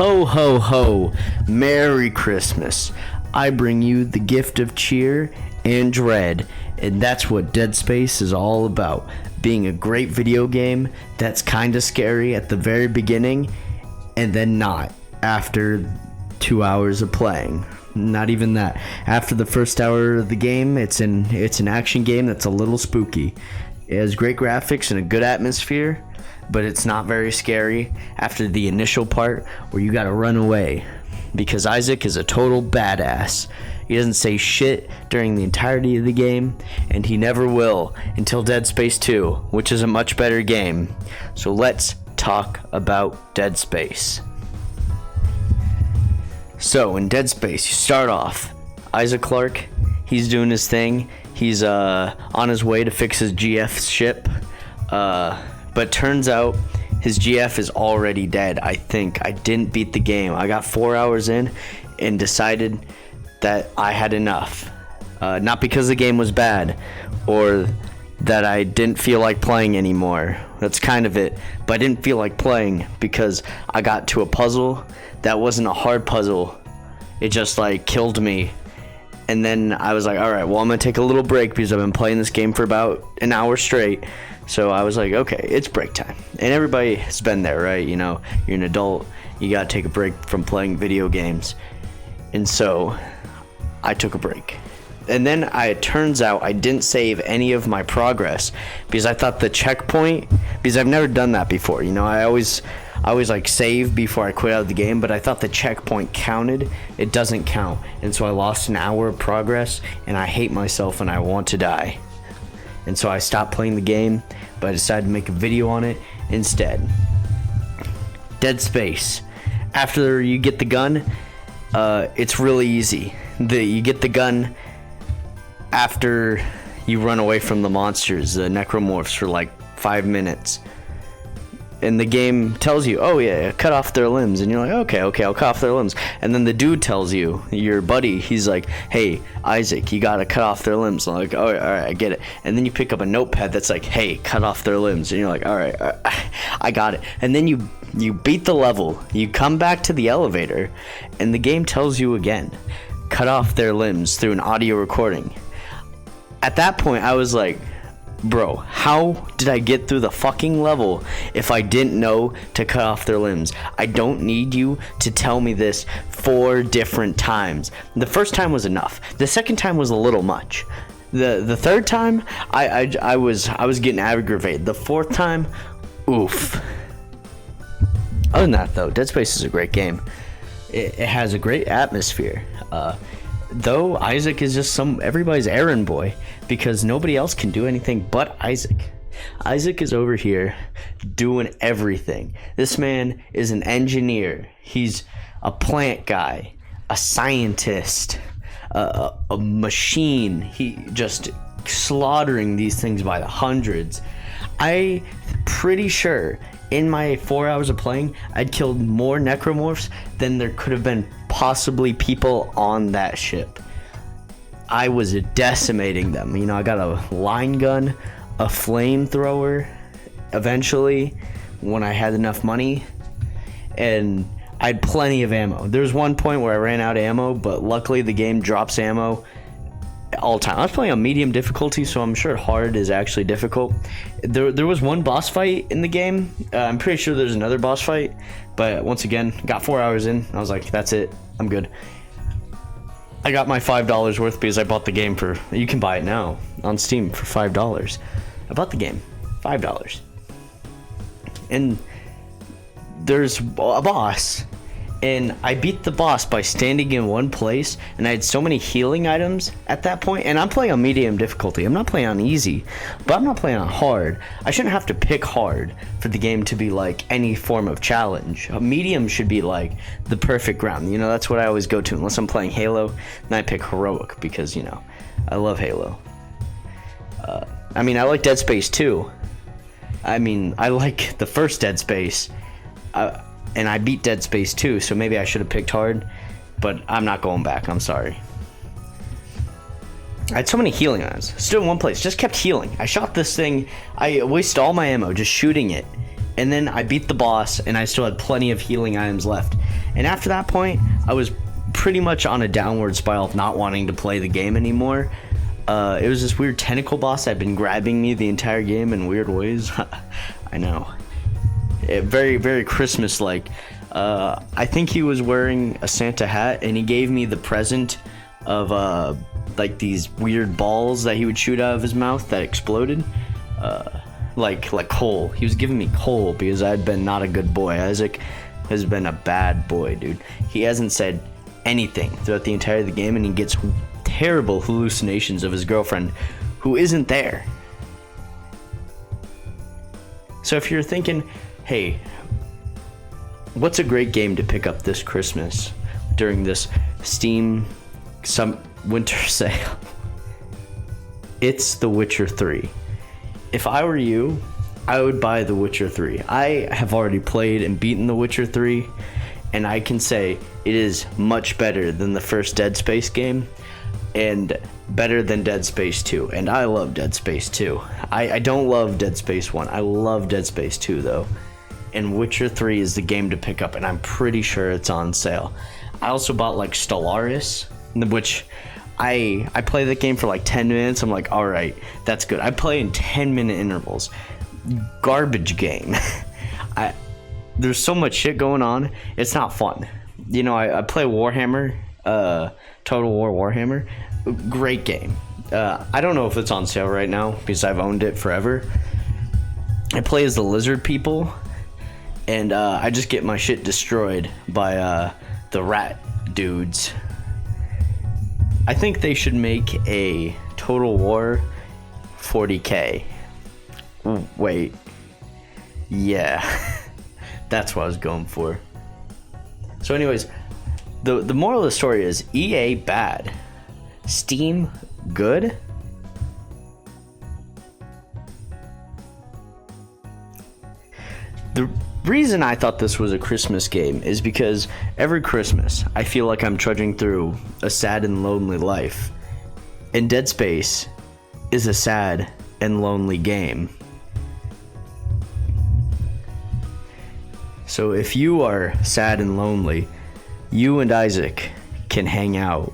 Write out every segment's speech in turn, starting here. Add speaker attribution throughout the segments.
Speaker 1: Ho, ho, ho. Merry Christmas. I bring you the gift of cheer and dread, and that's what Dead Space is all about. Being a great video game that's kind of scary at the very beginning, and then not after 2 hours of playing. Not even that. After the first hour of the game, it's an action game that's a little spooky. It has great graphics and a good atmosphere, but it's not very scary after the initial part where you gotta run away, because Isaac is a total badass. He doesn't say shit during the entirety of the game, and he never will until Dead Space 2, which is a much better game. So let's talk about Dead Space. So in Dead Space, you start off, Isaac Clarke, he's doing his thing. He's on his way to fix his GF's ship, but turns out his GF is already dead. I think I didn't beat the game. I got 4 hours in and decided that I had enough. Not because the game was bad or that I didn't feel like playing anymore. That's kind of it. But I didn't feel like playing because I got to a puzzle that wasn't a hard puzzle. It just like killed me. And then I was like, all right, well, I'm going to take a little break because I've been playing this game for about an hour straight. So I was like, okay, it's break time. And everybody has been there, right? You know, you're an adult. You got to take a break from playing video games. And so I took a break. And then it turns out I didn't save any of my progress because I thought the checkpoint, because I've never done that before. You know, I always like save before I quit out of the game, but I thought the checkpoint counted. It doesn't count. And so I lost an hour of progress, and I hate myself and I want to die. And so I stopped playing the game, but I decided to make a video on it instead. Dead Space. After you get the gun, it's really easy. You get the gun after you run away from the monsters, the necromorphs, for like 5 minutes. And the game tells you, oh yeah, cut off their limbs. And you're like, okay, I'll cut off their limbs. And then the dude tells you, your buddy, he's like, hey, Isaac, you gotta cut off their limbs. I'm like, oh, all right, I get it. And then you pick up a notepad that's like, hey, cut off their limbs. And you're like, all right, I got it. And then you beat the level. You come back to the elevator, and the game tells you again, cut off their limbs through an audio recording. At that point, I was like, bro, how did I get through the fucking level if I didn't know to cut off their limbs? I don't need you to tell me this 4 different times. The first time was enough. The second time was a little much. The third time, I was getting aggravated. The fourth time, oof. Other than that, though, Dead Space is a great game. It has a great atmosphere. Though Isaac is just everybody's errand boy, because nobody else can do anything but Isaac. Isaac is over here doing everything. This man is an engineer. He's a plant guy, a scientist, a machine. He just slaughtering these things by the hundreds. I'm pretty sure in my 4 hours of playing, I'd killed more necromorphs than there could have been possibly people on that ship. I was decimating them. You know, I got a line gun, a flamethrower, eventually, when I had enough money, and I had plenty of ammo. There was one point where I ran out of ammo, but luckily the game drops ammo all the time. I was playing on medium difficulty, so I'm sure hard is actually difficult. There was one boss fight in the game. I'm pretty sure there's another boss fight, but once again, got 4 hours in. I was like, that's it. I'm good. I got my $5 worth because I bought the game for, you can buy it now on Steam for $5. I bought the game, $5. And there's a boss, and I beat the boss by standing in one place, and I had so many healing items at that point. And I'm playing on medium difficulty. I'm not playing on easy, but I'm not playing on hard. I shouldn't have to pick hard for the game to be like any form of challenge. A medium should be like the perfect ground. You know, that's what I always go to, unless I'm playing Halo, and I pick heroic because, you know, I love Halo. I mean, I like Dead Space 2. I mean, I like the first Dead Space. And I beat Dead Space 2, so maybe I should have picked hard, but I'm not going back. I'm sorry. I had so many healing items. Stood in one place, just kept healing. I shot this thing. I wasted all my ammo just shooting it. And then I beat the boss, and I still had plenty of healing items left. And after that point, I was pretty much on a downward spiral of not wanting to play the game anymore. It was this weird tentacle boss that had been grabbing me the entire game in weird ways. I know. Very, very Christmas-like. I think he was wearing a Santa hat, and he gave me the present of like these weird balls that he would shoot out of his mouth that exploded. Like coal. He was giving me coal because I'd been not a good boy. Isaac has been a bad boy, dude. He hasn't said anything throughout the entire of the game, and he gets terrible hallucinations of his girlfriend who isn't there. So if you're thinking, hey, what's a great game to pick up this Christmas during this Steam winter sale? It's The Witcher 3. If I were you, I would buy The Witcher 3. I have already played and beaten The Witcher 3, and I can say it is much better than the first Dead Space game, and better than Dead Space 2. And I love Dead Space 2. I don't love Dead Space 1. I love Dead Space 2 though. And Witcher 3 is the game to pick up, and I'm pretty sure it's on sale. I also bought like Stellaris, which I play that game for like 10 minutes. I'm like, all right, that's good. I play in 10-minute intervals. Garbage game. There's so much shit going on. It's not fun. You know, I play Warhammer, Total War Warhammer. Great game. I don't know if it's on sale right now because I've owned it forever. I play as the lizard people, and I just get my shit destroyed by the rat dudes. I think they should make a Total War 40K. Wait. Yeah. That's what I was going for. So anyways, the moral of the story is EA bad. Steam good? The reason I thought this was a Christmas game is because every Christmas I feel like I'm trudging through a sad and lonely life. And Dead Space is a sad and lonely game. So if you are sad and lonely, you and Isaac can hang out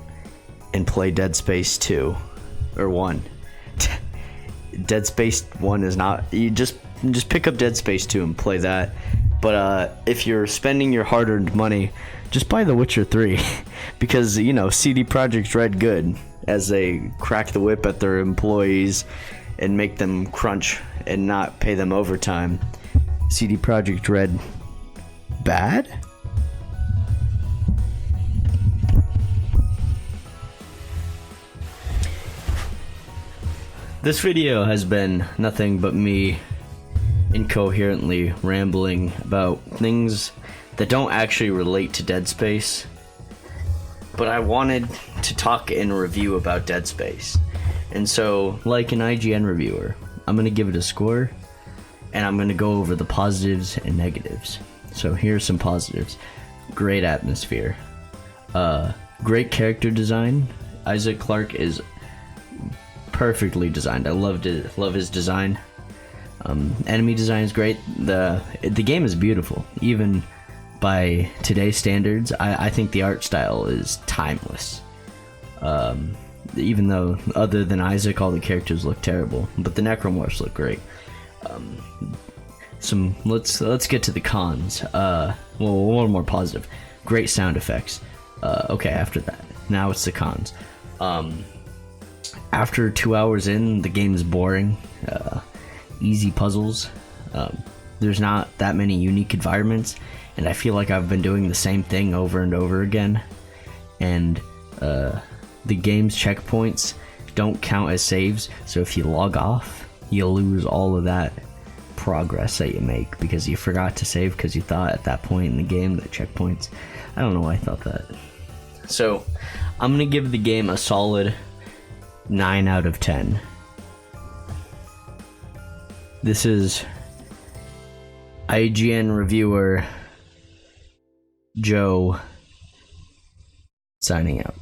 Speaker 1: and play Dead Space 2 or 1. Dead Space 1 is not, you just pick up Dead Space 2 and play that. But if you're spending your hard-earned money, just buy The Witcher 3 because, you know, CD Projekt Red good as they crack the whip at their employees and make them crunch and not pay them overtime. CD Projekt Red bad? This video has been nothing but me incoherently rambling about things that don't actually relate to Dead Space, but I wanted to talk and review about Dead Space. And so, like an IGN reviewer, I'm gonna give it a score, and I'm gonna go over the positives and negatives. So here's some positives. Great atmosphere. Great character design. Isaac Clarke is perfectly designed. I love his design. Enemy design is great. The game is beautiful. Even by today's standards, I think the art style is timeless. Even though, other than Isaac, all the characters look terrible, but the necromorphs look great. Let's get to the cons. Well, one more positive. Great sound effects. Okay, after that, now it's the cons. After 2 hours in, the game is boring. Easy puzzles. There's not that many unique environments, and I feel like I've been doing the same thing over and over again. And the game's checkpoints don't count as saves, so if you log off, you lose all of that progress that you make because you forgot to save because you thought at that point in the game that checkpoints. I don't know why I thought that. So I'm gonna give the game a solid 9 out of 10. This is IGN reviewer Joe signing out.